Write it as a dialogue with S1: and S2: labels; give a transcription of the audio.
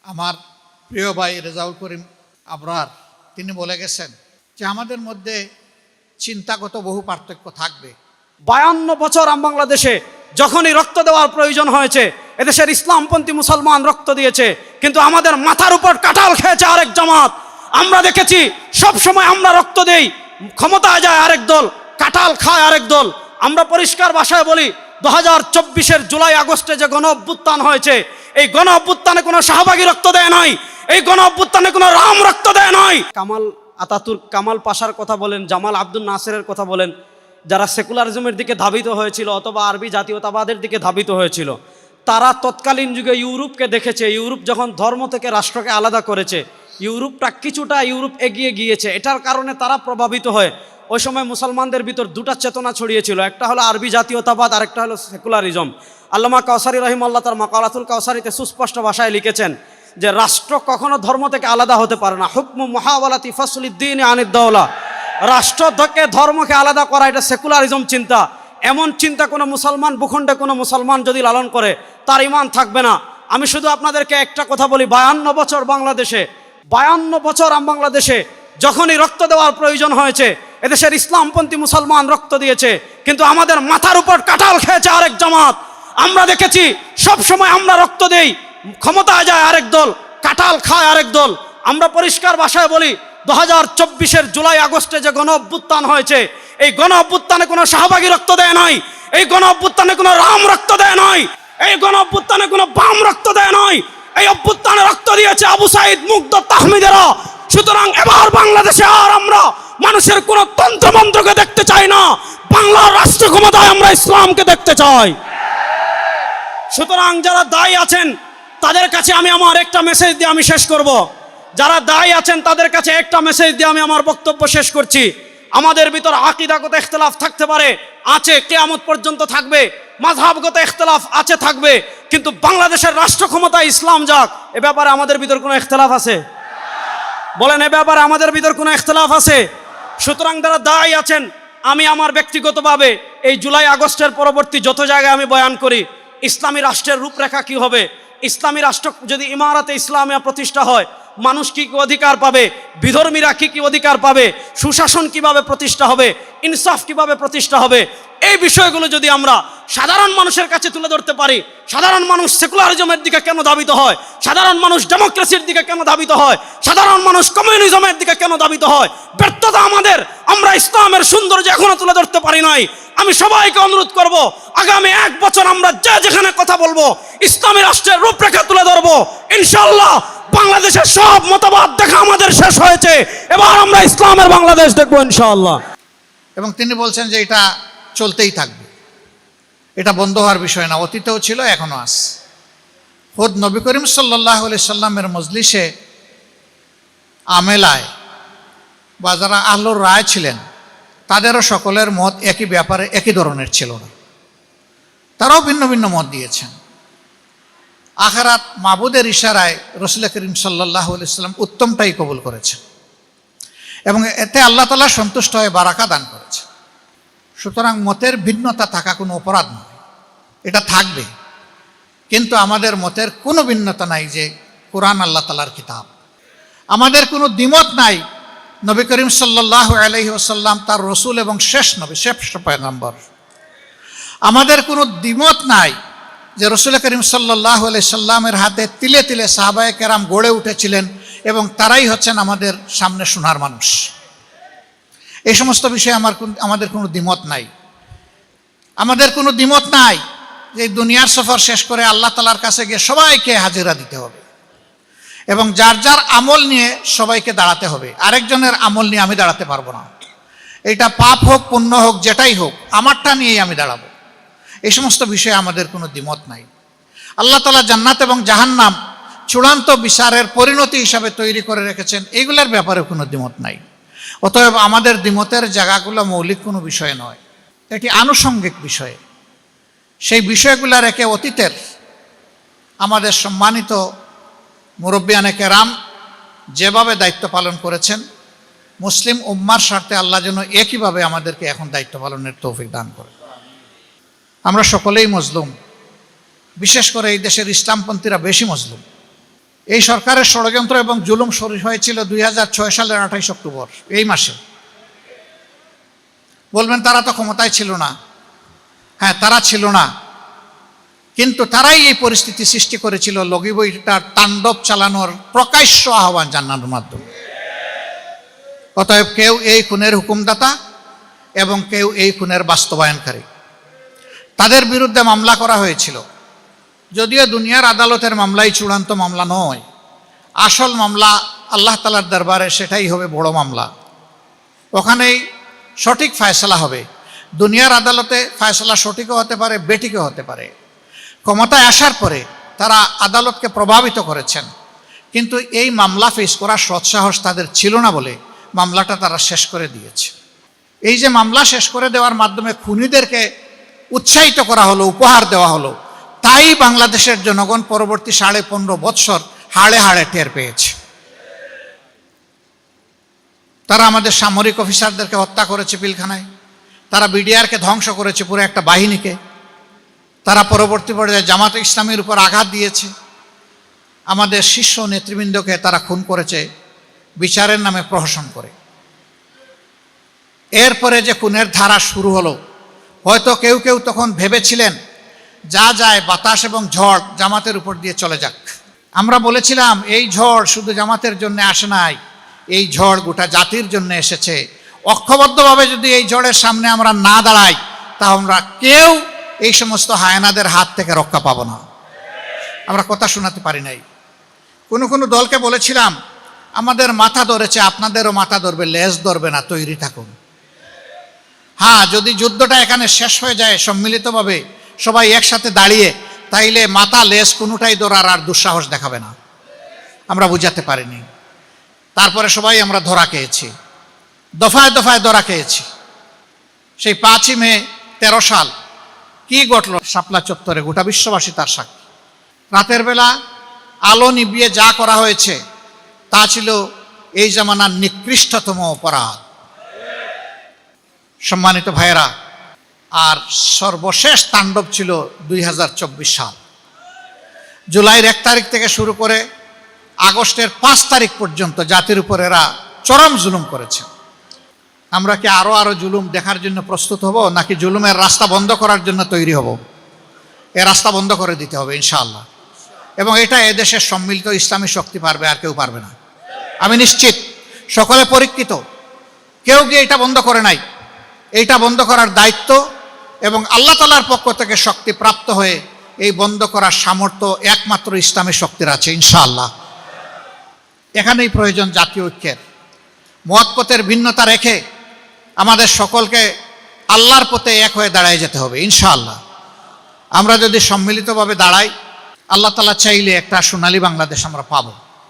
S1: আমার প্রিয় ভাই রেজাউল করিম আবরার তিনি বলে গেছেন যে আমাদের মধ্যে চিন্তাগত বহু পার্থক্য থাকবে।
S2: 52 বছর বাংলাদেশে যখনই রক্ত দেওয়ার প্রয়োজন হয়েছে, এদেশের ইসলামপন্থী মুসলমান রক্ত দিয়েছে, কিন্তু আমাদের মাথার উপর কাঁঠাল খেয়েছে আরেক জামাত। আমরা দেখেছি সব সময় আমরা রক্ত দেই, ক্ষমতায় যায় আরেক দল, কাঁঠাল খায় আরেক দল। আমরা পরিষ্কার ভাষায় বলি, 2024-এর জুলাই আগস্টে যে গণ অভ্যুত্থান হয়েছে, এই গণ অভ্যুত্থানে কোনো শাহবাগী রক্ত দেয় নাই, এই গণ অভ্যুত্থানে কোনো রাম রক্ত দেয় নাই। কামাল আতাতুর্ক, কামাল পাশার কথা বলেন, জামাল আব্দুল নাসেরের কথা বলেন, যারা সেকুলারিজমের দিকে ধাবিত হয়েছিল অথবা আরবি জাতীয়তাবাদের দিকে ধাবিত হয়েছিল, তারা তৎকালীন যুগে ইউরোপকে দেখেছে। ইউরোপ যখন ধর্ম থেকে রাষ্ট্রকে আলাদা করেছে, কিছুটা ইউরোপ এগিয়ে গিয়েছে। এটার কারণে তারা প্রভাবিত হয়। ওই সময় মুসলমানদের ভিতর দুটা চেতনা ছড়িয়েছিল, একটা হলো আরবি জাতীয়তাবাদ, আরেকটা হলো সেকুলারিজম। আল্লামা কাউসারি রহিমাল্লাহ তার মাকালাতুল কাউসারিতে সুস্পষ্ট ভাষায় লিখেছেন যে রাষ্ট্র কখনো ধর্ম থেকে আলাদা হতে পারে না। হুকমু মুহাওয়ালাতি ফাসলিদ্দিন আনিদ দাওলা, রাষ্ট্র থেকে ধর্মকে আলাদা করা, এটা সেকুলারিজম চিন্তা। এমন চিন্তা কোনো মুসলমান, ভূখণ্ডে কোনো মুসলমান যদি লালন করে, তার ঈমান থাকবে না। আমি শুধু আপনাদেরকে একটা কথা বলি, 52 বছর বাংলাদেশে যখনই রক্ত দেওয়ার প্রয়োজন হয়েছে, এদেশের ইসলামপন্থী মুসলমান রক্ত দিয়েছে, কিন্তু আমাদের মাথার উপর কাঁঠাল খেয়েছে আরেক জামাত। আমরা দেখেছি সব সময় আমরা রক্ত দেই, ক্ষমতায় যায় আরেক দল, কাঁঠাল খায় আরেক দল। আমরা পরিষ্কার ভাষায় বলি, 2024-এর জুলাই আগস্টে যে গণ অভ্যুত্থান হয়েছে, এই গণ অভ্যুত্থানে কোনো শাহবাগী রক্ত দেয় নাই, এই গণ অভ্যুত্থানে কোনো রাম রক্ত দেয় নাই, এই গণ অভ্যুত্থানে কোনো বাম রক্ত দেয় নাই, এই অভ্যুত্থানে রক্ত দিয়েছে আবু সাইদ, মুগ্ধ, তাহমিদেরা। সুতরাং এবার বাংলাদেশে আর আমরা মানুষের কোন তন্ত্রমন্ত্রকে দেখতে চাই না, বাংলার রাষ্ট্র ক্ষমতায় আমরা ইসলামকে দেখতে চাই। সুতরাং যারা দায়ী আছেন তাদের কাছে আমি আমার একটা মেসেজ দিয়ে আমি শেষ করব। যারা দায়ী আছেন তাদের কাছে একটা মেসেজ দিয়ে আমি আমার বক্তব্য শেষ করছি। আমাদের ভিতর আকীদাগত ইখতিলাফ থাকতে পারে, আছে, কিয়ামত পর্যন্ত থাকবে। মাযহাবগত ইখতিলাফ আছে, থাকবে, কিন্তু বাংলাদেশের রাষ্ট্র ক্ষমতায় ইসলাম যাক, এ ব্যাপারে আমাদের ভিতর কোনো ইখতিলাফ আছে? বলেন, এ ব্যাপারে আমাদের ভিতর কোনো ইখতিলাফ আছে? সুতরাং যারা দায়ী আছেন, আমি আমার ব্যক্তিগতভাবে এই জুলাই আগস্টের পরবর্তী যত জায়গায় আমি বয়ান করি, ইসলামী রাষ্ট্রের রূপরেখা কি হবে, ইসলামী রাষ্ট্র যদি ইমারতে ইসলামিয়া প্রতিষ্ঠা হয়, মানুষ কি কি অধিকার পাবে, বিধর্মীরা কি কি অধিকার পাবে, সুশাসন কিভাবে প্রতিষ্ঠা হবে, ইনসাফ কিভাবে প্রতিষ্ঠা হবে, এই বিষয়গুলো যদি আমরা সাধারণ মানুষের কাছে তুলে ধরতে পারি, সাধারণ মানুষ সেকুলারিজমের দিকে কেন ধাবিত হয়, সাধারণ মানুষ ডেমোক্রেসির দিকে কেন ধাবিত হয়, সাধারণ মানুষ কমিউনিজমের দিকে কেন ধাবিত হয়, ব্যর্থতা আমাদের, আমরা ইসলামের সৌন্দর্য এখনো তুলে ধরতে পারি নাই। আমি সবাইকে অনুরোধ করব, আগামী 1 বছর আমরা যেখানে কথা বলবো, ইসলামী রাষ্ট্রের রূপরেখা তুলে ধরবো। ইনশাআল্লাহ বাংলাদেশের সব মতবাদ দেখা আমাদের শেষ হয়েছে, এবার আমরা ইসলামের বাংলাদেশ দেখবো ইনশাআল্লাহ।
S1: এবং তিনি বলছেন যে এটা চলতেই থাকবে, এটা বন্ধ হওয়ার বিষয় না, অতীতেও ছিল, এখনো আছে। খোদ নবী করিম সাল্লাল্লাহু আলাইহি সাল্লামের মজলিসে আমেলায় বা যারা আহলুর রায় ছিলেন, তাদেরও সকলের মত একই ব্যাপারে একই ধরনের ছিল না, তারাও ভিন্ন ভিন্ন মত দিয়েছেন। আখিরাত মাবুদের ইশারায় রাসূল করিম সাল্লাল্লাহু আলাইহি সাল্লাম উত্তমটাই কবুল করেছেন এবং এতে আল্লাহ তাআলা সন্তুষ্ট হয়ে বারাকা দান করেছেন। সুতরাং মতের ভিন্নতা থাকা কোনো অপরাধ নয়, এটা থাকবে, কিন্তু আমাদের মতের কোনো ভিন্নতা নাই যে কোরআন আল্লাহ তাআলার কিতাব। আমাদের কোনো দ্বিমত নাই, নবী করিম সাল্লাল্লাহু আলাইহি ওয়াসাল্লাম তার রসুল এবং শেষ নবী, শ্রেষ্ঠ পয়গম্বর। আমাদের কোনো দ্বিমত নাই যে রাসূল করিম সাল্লাল্লাহু আলাইহি সাল্লামের হাতে তিলে তিলে সাহাবায়ে কেরাম গড়ে উঠেছিলেন এবং তারাই হচ্ছেন আমাদের সামনে সোনার মানুষ। এই সমস্ত বিষয়ে আমাদের কোনো দ্বিমত নাই। আমাদের কোনো দ্বিমত নাই যে দুনিয়ার সফর শেষ করে আল্লাহ তাআলার কাছে গিয়ে সবাইকে হাজিরা দিতে হবে এবং যার যার আমল নিয়ে সবাইকে দাঁড়াতে হবে। আরেকজনের আমল নিয়ে আমি দাঁড়াতে পারবো না, এটা পাপ হোক পুণ্য হোক যেটাই হোক, আমারটা নিয়েই আমি দাঁড়াবো। এই সমস্ত বিষয়ে আমাদের কোনো দ্বিমত নাই। আল্লাহ তাআলা জান্নাত এবং জাহান্নাম চূড়ান্ত বিচারের পরিণতি হিসাবে তৈরি করে রেখেছেন, এইগুলোর ব্যাপারে কোনো দ্বিমত নাই। অতএব আমাদের দ্বিমতের জায়গাগুলো মৌলিক কোনো বিষয় নয়, এটি আনুষঙ্গিক বিষয়। সেই বিষয়গুলো রেখে অতীতের আমাদের সম্মানিত মুরব্বিয়ানে কেরাম যেভাবে দায়িত্ব পালন করেছেন, মুসলিম উম্মার স্বার্থে আল্লাহ যেন একইভাবে আমাদেরকে এখন দায়িত্ব পালনের তৌফিক দান করে। আমরা সকলেই মজলুম, বিশেষ করে এই দেশের ইসলামপন্থীরা বেশি মজলুম। এই সরকারের ষড়যন্ত্র এবং জুলুম শুরু হয়েছিল 2006 সালের 28 অক্টোবর, এই মাসে। বলবেন তারা তো ক্ষমতায় ছিল না। হ্যাঁ, তারা ছিল না, কিন্তু তারাই এই পরিস্থিতি সৃষ্টি করেছিল লগি বইটার তাণ্ডব চালানোর প্রকাশ্য আহ্বান জানানোর মাধ্যমে। অতএব কেউ এই খুনের হুকুমদাতা এবং কেউ এই খুনের বাস্তবায়নকারী, তাদের বিরুদ্ধে মামলা করা হয়েছিল। যদিও দুনিয়ার আদালতের মামলাই চূড়ান্ত মামলা নয়, আসল মামলা আল্লাহ তাআলার দরবারে সেটাই হবে বড় মামলা। ওখানেই সঠিক ফয়সালা হবে। দুনিয়ার আদালতে ফয়সালা সঠিকও হতে পারে, বেঠিকও হতে পারে। ক্ষমতায় আসার পরে তারা আদালতকে প্রভাবিত করেছেন, কিন্তু এই মামলা ফেস করার সৎসাহস তাদের ছিল না বলে মামলাটা তারা শেষ করে দিয়েছে। এই যে মামলা শেষ করে দেওয়ার মাধ্যমে খুনিদেরকে উৎসাহিত করা হলো, উপহার দেওয়া হলো, তাই বাংলাদেশের জনগণ পরবর্তী 15.5 বৎসর হাড়ে হাড়ে টের পেয়েছে। তারা আমাদের সামরিক অফিসারদেরকে হত্যা করেছে পিলখানায়, তারা বিডিআরকে ধ্বংস করেছে, পুরো একটা বাহিনীকে। তারা পরবর্তী পর্যায়ে জামাত ইসলামীর উপর আঘাত দিয়েছে, আমাদের শীর্ষ নেতৃবৃন্দকে তারা খুন করেছে বিচারের নামে প্রহসন করে। এরপরে যে খুনের ধারা শুরু হলো, হয়তো কেউ কেউ তখন ভেবেছিলেন যা যায় বাতাস এবং ঝড় জামাতের উপর দিয়ে চলে যাক। আমরা বলেছিলাম এই ঝড় শুধু জামাতের জন্য আসে নাই, এই ঝড় গোটা জাতির জন্য এসেছে। ঐক্যবদ্ধভাবে যদি এই ঝড়ের সামনে আমরা না দাঁড়াই, তা আমরা কেউ এই সমস্ত হায়নাদের হাত থেকে রক্ষা পাবো না। আমরা কথা শোনাতে পারি নাই। কোনো কোনো দলকে বলেছিলাম আমাদের মাথা ধরেছে, আপনাদেরও মাথা ধরবে, লেজ ধরবে না, তৈরি থাকুন। হ্যাঁ, যদি যুদ্ধটা এখানে শেষ হয়ে যায় সম্মিলিতভাবে সবাই একসাথে দাঁড়িয়ে, তাইলে মাথা লেজ কোনোটাই ধরার আর দুঃসাহস দেখাবে না। আমরা বুঝাতে পারিনি। তারপরে সবাই আমরা ধরা খেয়েছি, দফায় দফায় ধরা খেয়েছি। সেই 5ই মে 13 সাল কি ঘটল শাপলা চত্বরে, গোটা বিশ্ববাসী তার সাক্ষী। রাতের বেলা আলো নিভিয়ে যা করা হয়েছে তা ছিল এই জামানার নিকৃষ্টতম অপরাধ। সম্মানিত ভাইয়েরা, আর সর্বশেষ তাণ্ডব ছিল 2024 সাল। জুলাইয়ের 1 তারিখ থেকে শুরু করে আগস্টের 5 তারিখ পর্যন্ত জাতির উপর এরা চরম জুলুম করেছে। আমরা কি আরো জুলুম দেখার জন্য প্রস্তুত হব, নাকি জুলুমের রাস্তা বন্ধ করার জন্য তৈরি হব? এ রাস্তা বন্ধ করে দিতে হবে ইনশাআল্লাহ। এবং এটা এদেশের সম্মিলিত ইসলামী শক্তি পারবে, আর কেউ পারবে না। আমি নিশ্চিত, সকলে পরীক্ষিত, কেউ গিয়ে এটা বন্ধ করে নাই। এইটা বন্ধ করার দায়িত্ব এবং আল্লাহ তাআলার পক্ষ থেকে শক্তি প্রাপ্ত হয়ে এই বন্ধ করার সামর্থ্য একমাত্র ইসলামী শক্তির আছে ইনশাআল্লাহ। এখানেই প্রয়োজন জাতীয় ঐক্যের। মতপথের ভিন্নতা রেখে আমাদের সকলকে আল্লাহর পথে এক হয়ে দাঁড়ায় যেতে হবে ইনশাআল্লাহ। আমরা যদি সম্মিলিতভাবে দাঁড়াই, আল্লাহ তাআলা চাইলে একটা সোনালী বাংলাদেশ আমরা পাবো।